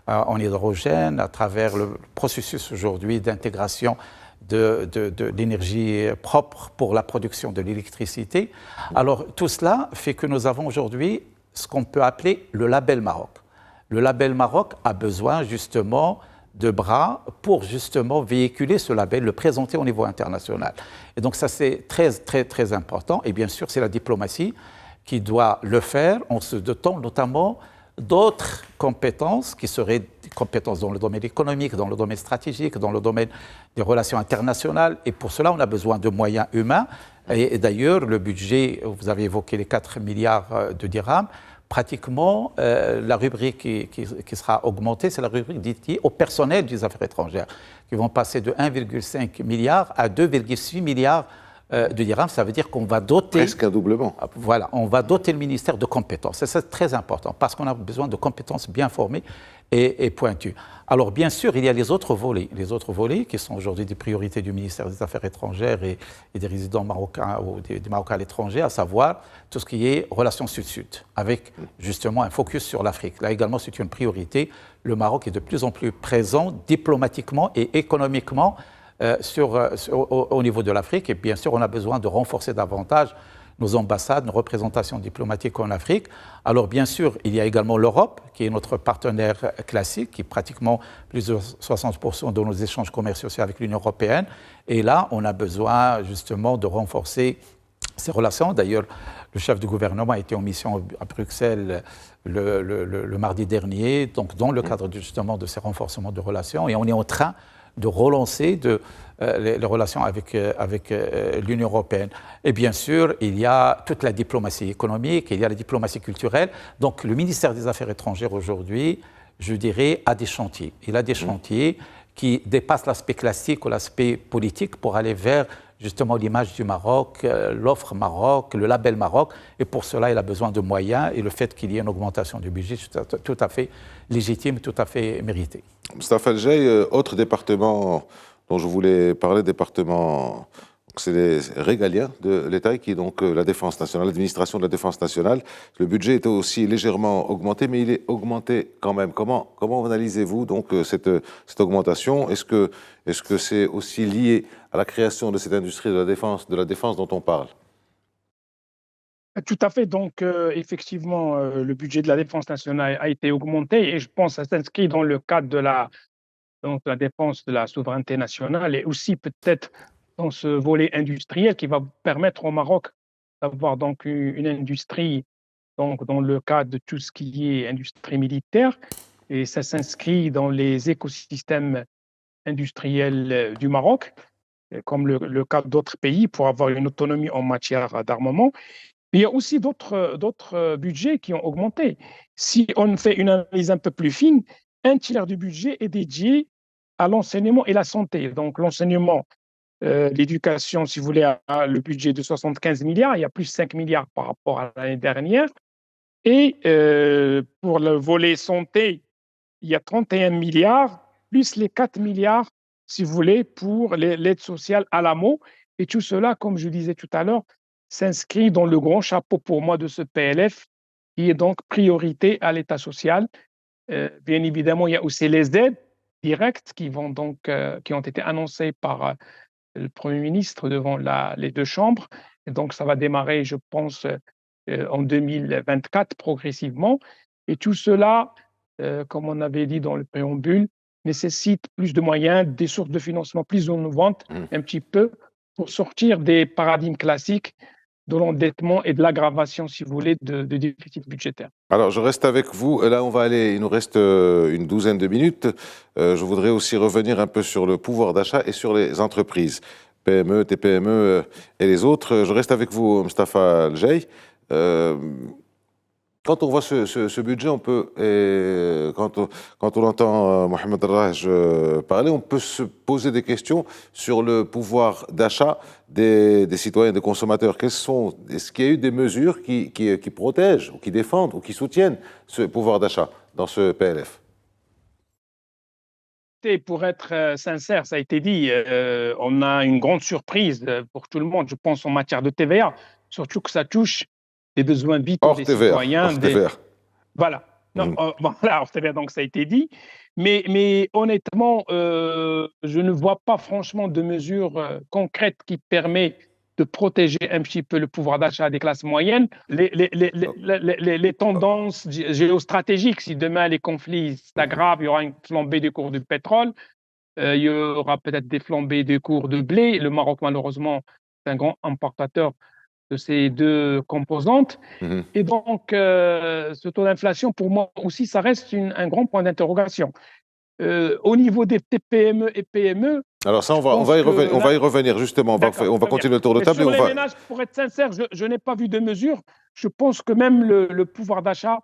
en hydrogène, à travers le processus aujourd'hui d'intégration de l'énergie propre pour la production de l'électricité. Alors tout cela fait que nous avons aujourd'hui ce qu'on peut appeler le label Maroc. Le label Maroc a besoin justement de bras pour justement véhiculer ce label, le présenter au niveau international. Et donc ça c'est très très très important. Et bien sûr c'est la diplomatie qui doit le faire en se dotant notamment d'autres compétences qui seraient des compétences dans le domaine économique, dans le domaine stratégique, dans le domaine des relations internationales. Et pour cela, on a besoin de moyens humains. Et d'ailleurs, le budget, vous avez évoqué les 4 milliards de dirhams, pratiquement la rubrique qui sera augmentée, c'est la rubrique dédiée au personnel des affaires étrangères, qui vont passer de 1,5 milliard à 2,6 milliards de dirhams. Ça veut dire qu'on va doter... Presque un doublement. Voilà, on va doter le ministère de compétences. Et c'est très important parce qu'on a besoin de compétences bien formées et pointues. Alors, bien sûr, il y a les autres volets qui sont aujourd'hui des priorités du ministère des Affaires étrangères et des résidents marocains ou des Marocains à l'étranger, à savoir tout ce qui est relations sud-sud, avec justement un focus sur l'Afrique. Là également, c'est une priorité. Le Maroc est de plus en plus présent diplomatiquement et économiquement au niveau de l'Afrique. Et bien sûr, on a besoin de renforcer davantage nos ambassades, nos représentations diplomatiques en Afrique. Alors bien sûr, il y a également l'Europe, qui est notre partenaire classique, qui est pratiquement plus de 60% de nos échanges commerciaux avec l'Union européenne. Et là, on a besoin justement de renforcer ces relations. D'ailleurs, le chef du gouvernement a été en mission à Bruxelles le mardi dernier, donc dans le cadre justement de ces renforcements de relations. Et on est en train de relancer les relations avec l'Union européenne. Et bien sûr, il y a toute la diplomatie économique, il y a la diplomatie culturelle. Donc le ministère des Affaires étrangères aujourd'hui, je dirais, a des chantiers. Il a des chantiers qui dépassent l'aspect classique ou l'aspect politique pour aller vers justement l'image du Maroc, l'offre Maroc, le label Maroc. Et pour cela, il a besoin de moyens. Et le fait qu'il y ait une augmentation du budget, c'est tout à fait légitime, tout à fait mérité. Moustapha El Jay, autre département dont je voulais parler, département, c'est les régaliens de l'État, qui est donc la Défense nationale, l'administration de la Défense nationale. Le budget était aussi légèrement augmenté, mais il est augmenté quand même. Comment analysez-vous donc cette augmentation? Est-ce que c'est aussi lié à la création de cette industrie de la défense dont on parle? Tout à fait. Donc, effectivement, le budget de la Défense nationale a été augmenté et je pense que ça s'inscrit dans le cadre de la défense de la souveraineté nationale et aussi peut-être dans ce volet industriel qui va permettre au Maroc d'avoir donc une industrie donc dans le cadre de tout ce qui est industrie militaire, et ça s'inscrit dans les écosystèmes industriels du Maroc, comme le cas d'autres pays, pour avoir une autonomie en matière d'armement. Mais il y a aussi d'autres budgets qui ont augmenté. Si on fait une analyse un peu plus fine, un tiers du budget est dédié à l'enseignement et la santé. Donc l'enseignement, l'éducation, si vous voulez, a le budget de 75 milliards, il y a plus 5 milliards par rapport à l'année dernière. Et pour le volet santé, il y a 31 milliards, plus les 4 milliards, si vous voulez, pour l'aide sociale à l'AMO. Et tout cela, comme je disais tout à l'heure, s'inscrit dans le grand chapeau pour moi de ce PLF, qui est donc priorité à l'État social. Bien évidemment, il y a aussi les aides directes qui ont été annoncées par le Premier ministre devant les deux chambres. Et donc, ça va démarrer, je pense, en 2024 progressivement. Et tout cela, comme on avait dit dans le préambule, nécessite plus de moyens, des sources de financement plus innovantes, un petit peu, pour sortir des paradigmes classiques de l'endettement et de l'aggravation, si vous voulez, de déficit budgétaire. Alors, je reste avec vous. Là, il nous reste une douzaine de minutes. Je voudrais aussi revenir un peu sur le pouvoir d'achat et sur les entreprises, PME, TPME et les autres. Je reste avec vous, Moustapha El Jay. Quand on voit ce budget, on peut, quand on entend Mohamed El-Raj parler, on peut se poser des questions sur le pouvoir d'achat des citoyens, des consommateurs. Est-ce qu'il y a eu des mesures qui protègent, ou qui défendent, ou qui soutiennent ce pouvoir d'achat dans ce PLF? Et pour être sincère, ça a été dit, on a une grande surprise pour tout le monde, je pense, en matière de TVA, surtout que ça touche des besoins vitaux des citoyens. Hors TVA. Voilà. Non, voilà, hors TVA, donc ça a été dit. Mais honnêtement, je ne vois pas franchement de mesures concrètes qui permettent de protéger un petit peu le pouvoir d'achat des classes moyennes. Les tendances géostratégiques, si demain les conflits s'aggravent, il y aura une flambée du cours du pétrole, il y aura peut-être des flambées du cours de blé. Le Maroc, malheureusement, est un grand importateur de ces deux composantes. Et donc, ce taux d'inflation, pour moi aussi, ça reste un grand point d'interrogation. Au niveau des TPME et PME... Alors ça, on va y revenir justement. On va continuer le tour de table. Sur les ménages, pour être sincère, je n'ai pas vu de mesures. Je pense que même le pouvoir d'achat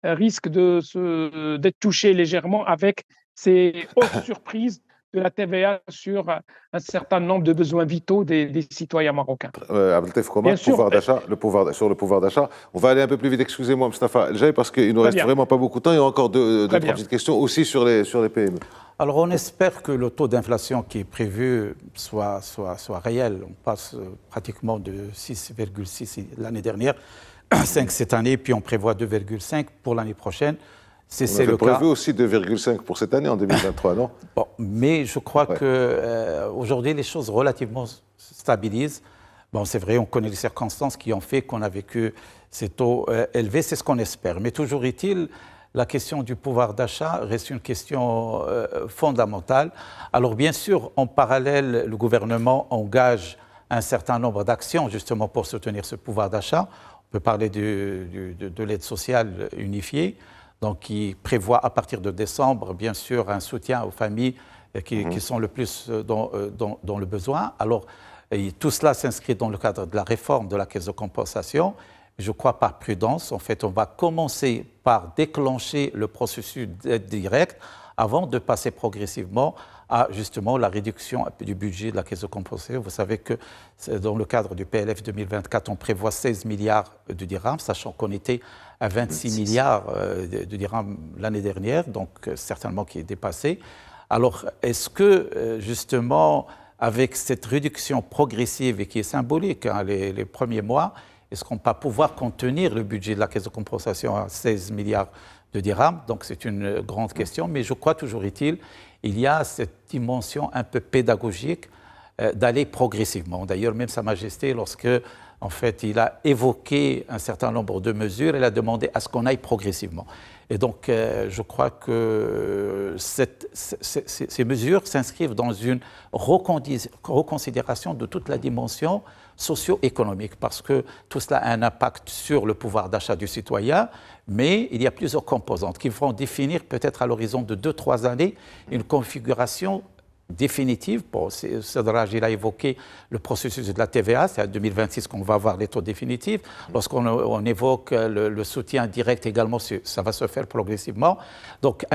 risque d'être touché légèrement avec ces hausses surprises de de la TVA sur un certain nombre de besoins vitaux des citoyens marocains. Abdeltef Koma, sur le pouvoir d'achat. On va aller un peu plus vite, excusez-moi, Mustafa El Jay, parce qu'il nous reste vraiment pas beaucoup de temps. Il y a encore deux trois petites questions aussi sur les PME. Alors, on espère que le taux d'inflation qui est prévu soit réel. On passe pratiquement de 6,6 l'année dernière, 5 cette année, puis on prévoit 2,5 pour l'année prochaine. C'est le cas. On avait prévu aussi 2,5 pour cette année, en 2023, non? Bon, mais je crois qu'aujourd'hui, les choses relativement stabilisent. Bon, c'est vrai, on connaît les circonstances qui ont fait qu'on a vécu ces taux élevés, c'est ce qu'on espère. Mais toujours est-il, la question du pouvoir d'achat reste une question fondamentale. Alors bien sûr, en parallèle, le gouvernement engage un certain nombre d'actions justement pour soutenir ce pouvoir d'achat. On peut parler de l'aide sociale unifiée, donc qui prévoit à partir de décembre, bien sûr, un soutien aux familles qui sont le plus dans le besoin. Alors, tout cela s'inscrit dans le cadre de la réforme de la caisse de compensation. Je crois par prudence, en fait, on va commencer par déclencher le processus d'aide directe avant de passer progressivement à justement la réduction du budget de la caisse de compensation. Vous savez que dans le cadre du PLF 2024, on prévoit 16 milliards de dirhams, sachant qu'on était à 26 milliards de dirhams l'année dernière, donc certainement qui est dépassé. Alors, est-ce que justement, avec cette réduction progressive et qui est symbolique, hein, les premiers mois, est-ce qu'on va pouvoir contenir le budget de la caisse de compensation à 16 milliards de dirhams? Donc c'est une grande question, mais je crois toujours il y a cette dimension un peu pédagogique d'aller progressivement. D'ailleurs, même Sa Majesté, lorsque en fait, il a évoqué un certain nombre de mesures, il a demandé à ce qu'on aille progressivement. Et donc, je crois que ces mesures s'inscrivent dans une reconsidération de toute la dimension socio-économique, parce que tout cela a un impact sur le pouvoir d'achat du citoyen, mais il y a plusieurs composantes qui vont définir peut-être à l'horizon de 2-3 années une configuration définitive. Bon, Sadraj, il a évoqué le processus de la TVA, c'est en 2026 qu'on va avoir les taux définitifs. Lorsqu'on évoque le soutien direct également, ça va se faire progressivement. Donc,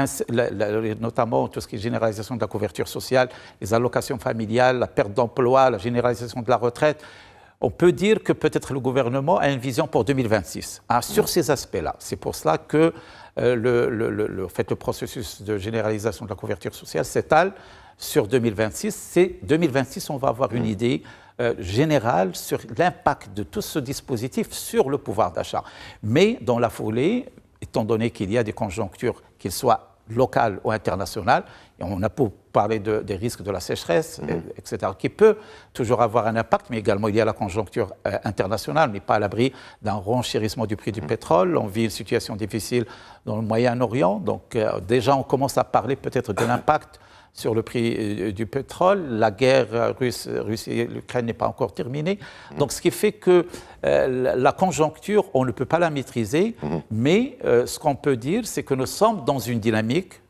notamment tout ce qui est généralisation de la couverture sociale, les allocations familiales, la perte d'emploi, la généralisation de la retraite. On peut dire que peut-être le gouvernement a une vision pour 2026 sur ces aspects-là. C'est pour cela que le processus de généralisation de la couverture sociale s'étale sur 2026. C'est 2026, on va avoir une idée générale sur l'impact de tout ce dispositif sur le pouvoir d'achat. Mais dans la foulée, étant donné qu'il y a des conjonctures, qu'ils soient locales ou internationales, et on a parlé des risques de la sécheresse, etc., qui peut toujours avoir un impact, mais également il y a la conjoncture internationale, mais pas à l'abri d'un renchérissement du prix du pétrole. On vit une situation difficile dans le Moyen-Orient, donc déjà on commence à parler peut-être de l'impact sur le prix du pétrole. La guerre Russie-Ukraine n'est pas encore terminée. Donc, ce qui fait que la conjoncture, on ne peut pas la maîtriser, mais ce qu'on peut dire, c'est que nous sommes dans une dynamique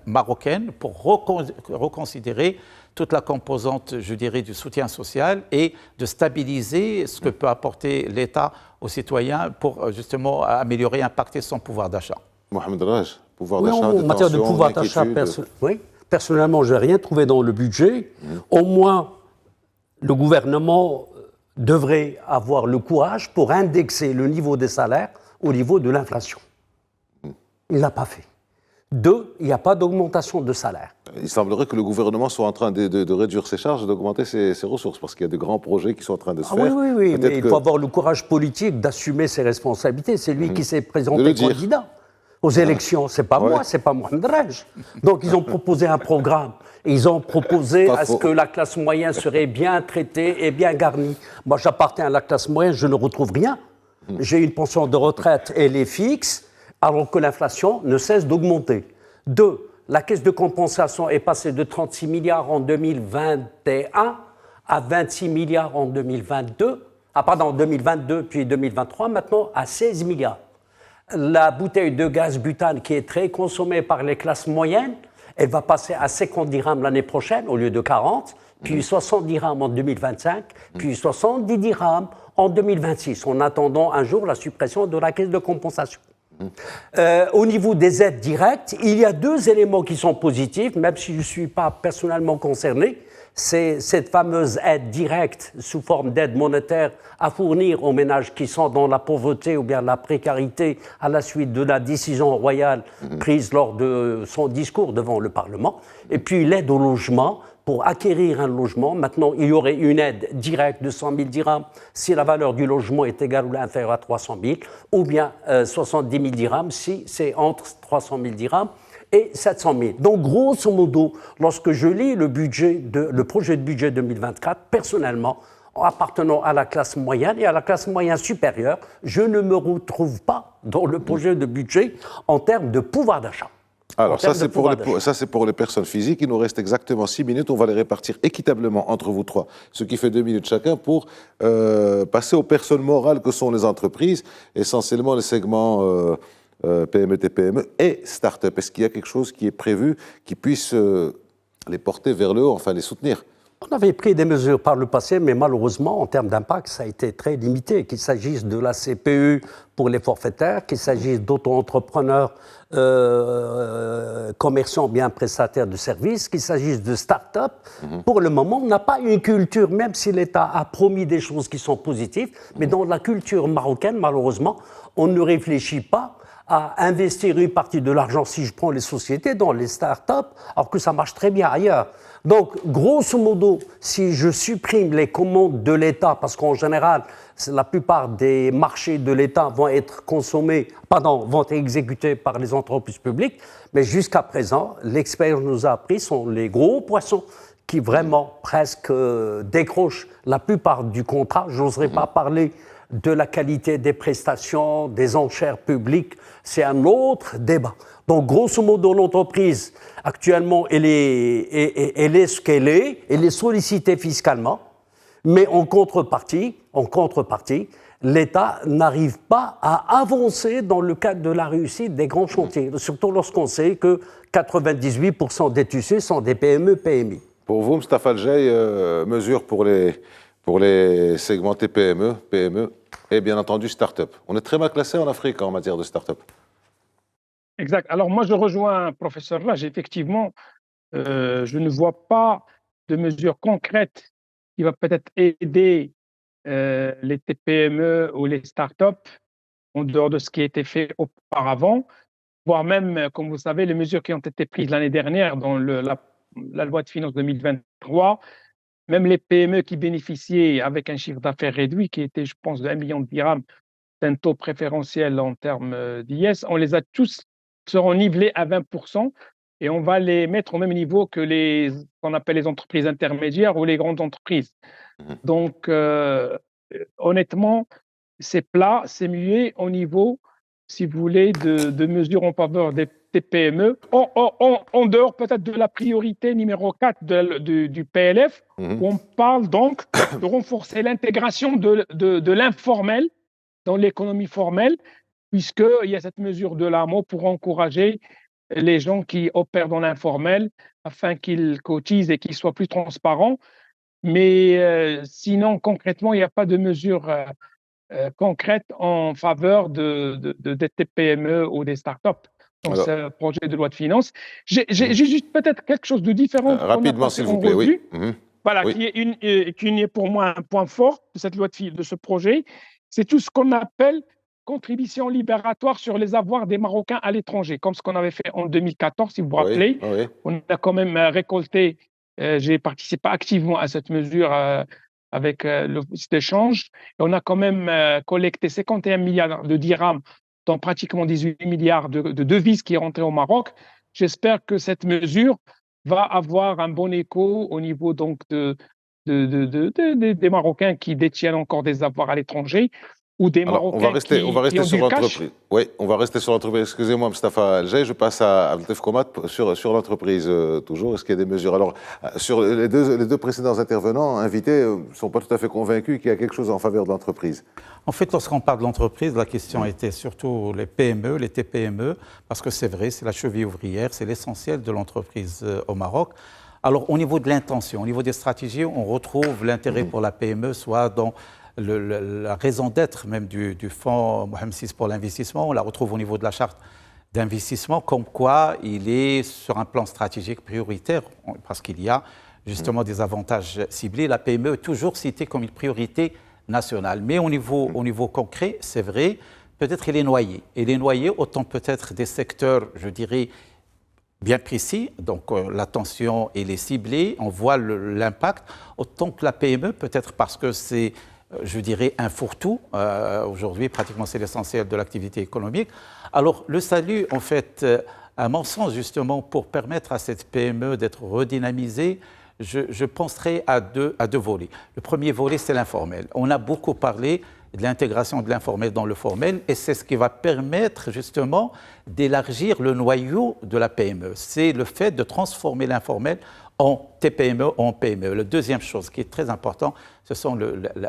marocaine pour reconsidérer toute la composante, je dirais, du soutien social et de stabiliser ce que peut apporter l'État aux citoyens pour justement améliorer, impacter son pouvoir d'achat. Mohamed Raj, pouvoir d'achat, en matière de pouvoir d'achat, oui. Personnellement, je n'ai rien trouvé dans le budget. Au moins, le gouvernement devrait avoir le courage pour indexer le niveau des salaires au niveau de l'inflation. Il ne l'a pas fait. 2, il n'y a pas d'augmentation de salaire. Il semblerait que le gouvernement soit en train de réduire ses charges et d'augmenter ses ressources, parce qu'il y a de grands projets qui sont en train de se faire. Oui, mais il faut avoir le courage politique d'assumer ses responsabilités. C'est lui qui s'est présenté candidat aux élections. C'est pas moi, c'est pas Mohamed Raj. Donc ils ont proposé un programme. Et ils ont proposé à ce que la classe moyenne serait bien traitée et bien garnie. Moi, j'appartiens à la classe moyenne, je ne retrouve rien. J'ai une pension de retraite, elle est fixe, alors que l'inflation ne cesse d'augmenter. 2, la caisse de compensation est passée de 36 milliards en 2021 à 26 milliards en 2022. En 2022 puis 2023, maintenant à 16 milliards. La bouteille de gaz butane qui est très consommée par les classes moyennes, elle va passer à 50 dirhams l'année prochaine au lieu de 40, puis 60 dirhams en 2025, puis 70 dirhams en 2026, en attendant un jour la suppression de la caisse de compensation. Au niveau des aides directes, il y a deux éléments qui sont positifs, même si je ne suis pas personnellement concerné. C'est cette fameuse aide directe sous forme d'aide monétaire à fournir aux ménages qui sont dans la pauvreté ou bien la précarité à la suite de la décision royale prise lors de son discours devant le Parlement. Et puis l'aide au logement. Pour acquérir un logement, maintenant, il y aurait une aide directe de 100 000 dirhams si la valeur du logement est égale ou inférieure à 300 000, ou bien 70 000 dirhams si c'est entre 300 000 dirhams et 700 000. Donc, grosso modo, lorsque je lis le projet de budget 2024, personnellement, appartenant à la classe moyenne et à la classe moyenne supérieure, je ne me retrouve pas dans le projet de budget en termes de pouvoir d'achat. Alors, ça, c'est pour les personnes physiques. Il nous reste exactement 6 minutes. On va les répartir équitablement entre vous trois, ce qui fait 2 minutes chacun pour passer aux personnes morales que sont les entreprises, essentiellement les segments PME, TPME et start-up. Est-ce qu'il y a quelque chose qui est prévu qui puisse les porter vers le haut, enfin les soutenir ? On avait pris des mesures par le passé, mais malheureusement, en termes d'impact, ça a été très limité. Qu'il s'agisse de la CPE pour les forfaitaires, qu'il s'agisse d'auto-entrepreneurs, commerçants bien prestataires de services, qu'il s'agisse de start-up. Pour le moment, on n'a pas une culture, même si l'État a promis des choses qui sont positives, mais dans la culture marocaine, malheureusement, on ne réfléchit pas à investir une partie de l'argent, si je prends les sociétés, dans les start-up, alors que ça marche très bien ailleurs. Donc, grosso modo, si je supprime les commandes de l'État, parce qu'en général, la plupart des marchés de l'État vont être vont être exécutés par les entreprises publiques, mais jusqu'à présent, l'expérience nous a appris, sont les gros poissons qui vraiment presque décrochent la plupart du contrat. Je n'oserais pas parler de la qualité des prestations, des enchères publiques, c'est un autre débat. Donc, grosso modo, l'entreprise, actuellement, elle est ce qu'elle est, elle est sollicitée fiscalement, mais en contrepartie, l'État n'arrive pas à avancer dans le cadre de la réussite des grands chantiers, surtout lorsqu'on sait que 98% des TUC sont des PME, PMI. Pour vous, Moustapha El-Jay, mesures pour les segments TPME, PME et bien entendu start-up. On est très mal classé en Afrique en matière de start-up. Exact. Alors moi, je rejoins professeur Raj. Effectivement, je ne vois pas de mesures concrètes qui va peut-être aider les TPME ou les start-up en dehors de ce qui a été fait auparavant, voire même, comme vous savez, les mesures qui ont été prises l'année dernière dans la loi de finances 2023. Même les PME qui bénéficiaient avec un chiffre d'affaires réduit, qui était, je pense, de 1 million de dirhams, d'un taux préférentiel en termes d'IS, on les a tous, seront nivelés à 20% et on va les mettre au même niveau que qu'on appelle les entreprises intermédiaires ou les grandes entreprises. Donc, honnêtement, c'est plat, c'est muet au niveau, si vous voulez, de mesures en faveur des PME, en dehors peut-être de la priorité numéro 4 du PLF, où on parle donc de renforcer l'intégration de l'informel dans l'économie formelle, puisqu'il y a cette mesure de l'AMO pour encourager les gens qui opèrent dans l'informel afin qu'ils cotisent et qu'ils soient plus transparents. Mais sinon, concrètement, il n'y a pas de mesure concrète en faveur des TPME ou des startups dans ce projet de loi de finances. J'ai juste peut-être quelque chose de différent. Rapidement, s'il vous plaît, oui. Voilà, oui. Qui est pour moi un point fort de cette loi de ce projet. C'est tout ce qu'on appelle contribution libératoire sur les avoirs des Marocains à l'étranger, comme ce qu'on avait fait en 2014, si vous vous rappelez. Oui. On a quand même récolté, j'ai participé activement à cette mesure avec l'office d'échange. On a quand même collecté 51 milliards de dirhams, dont pratiquement 18 milliards de devises qui est rentré au Maroc. J'espère que cette mesure va avoir un bon écho au niveau donc des Marocains qui détiennent encore des avoirs à l'étranger ou des Marocains on va rester sur l'entreprise. Oui, on va rester sur l'entreprise. Excusez-moi, Moustapha El-Jay, je passe à Abdeltef Komat sur l'entreprise toujours. Est-ce qu'il y a des mesures? Alors, sur les deux précédents intervenants invités ne sont pas tout à fait convaincus qu'il y a quelque chose en faveur de l'entreprise. En fait, lorsqu'on parle de l'entreprise, la question était surtout les PME, les TPME, parce que c'est vrai, c'est la cheville ouvrière, c'est l'essentiel de l'entreprise au Maroc. Alors, au niveau de l'intention, au niveau des stratégies, on retrouve l'intérêt pour la PME, soit dans la raison d'être même du fonds Mohamed VI pour l'investissement. On la retrouve au niveau de la charte d'investissement, comme quoi il est sur un plan stratégique prioritaire, parce qu'il y a justement des avantages ciblés. La PME est toujours citée comme une priorité nationale. Mais au niveau concret, c'est vrai, peut-être il est noyé. Il est noyé autant peut-être des secteurs, je dirais, bien précis, donc l'attention elle est ciblée, on voit l'impact, autant que la PME, peut-être parce que c'est, je dirais, un fourre-tout. Aujourd'hui, pratiquement, c'est l'essentiel de l'activité économique. Alors, le salut, en fait, à mon sens, justement, pour permettre à cette PME d'être redynamisée, je penserai à deux volets. Le premier volet, c'est l'informel. On a beaucoup parlé de l'intégration de l'informel dans le formel, et c'est ce qui va permettre justement d'élargir le noyau de la PME. C'est le fait de transformer l'informel en TPME, en PME. La deuxième chose qui est très importante, ce sont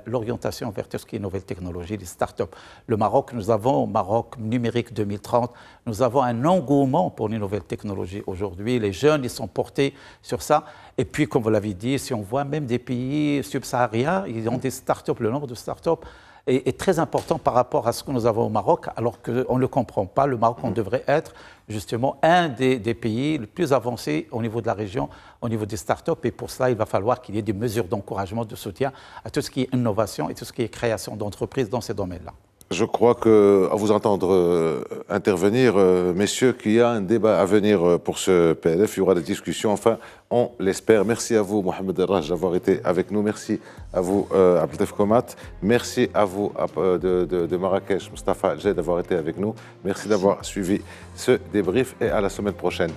l'orientation vers tout ce qui est nouvelles technologies, les start-up. Le Maroc, nous avons Maroc numérique 2030, nous avons un engouement pour les nouvelles technologies aujourd'hui. Les jeunes, ils sont portés sur ça. Et puis, comme vous l'avez dit, si on voit même des pays subsahariens, ils ont des start-up, le nombre de start-up est très important par rapport à ce que nous avons au Maroc, alors qu'on ne le comprend pas. Le Maroc, on devrait être justement un des pays les plus avancés au niveau de la région, au niveau des start-up. Et pour cela, il va falloir qu'il y ait des mesures d'encouragement, de soutien à tout ce qui est innovation et tout ce qui est création d'entreprises dans ces domaines-là. Je crois qu'à vous entendre intervenir, messieurs, qu'il y a un débat à venir pour ce PLF. Il y aura des discussions, enfin, on l'espère. Merci à vous, Mohamed El-Raj, d'avoir été avec nous. Merci à vous, Abdelatif Komat. Merci à vous de Marrakech, Moustapha Jed, d'avoir été avec nous. Merci d'avoir suivi ce débrief et à la semaine prochaine.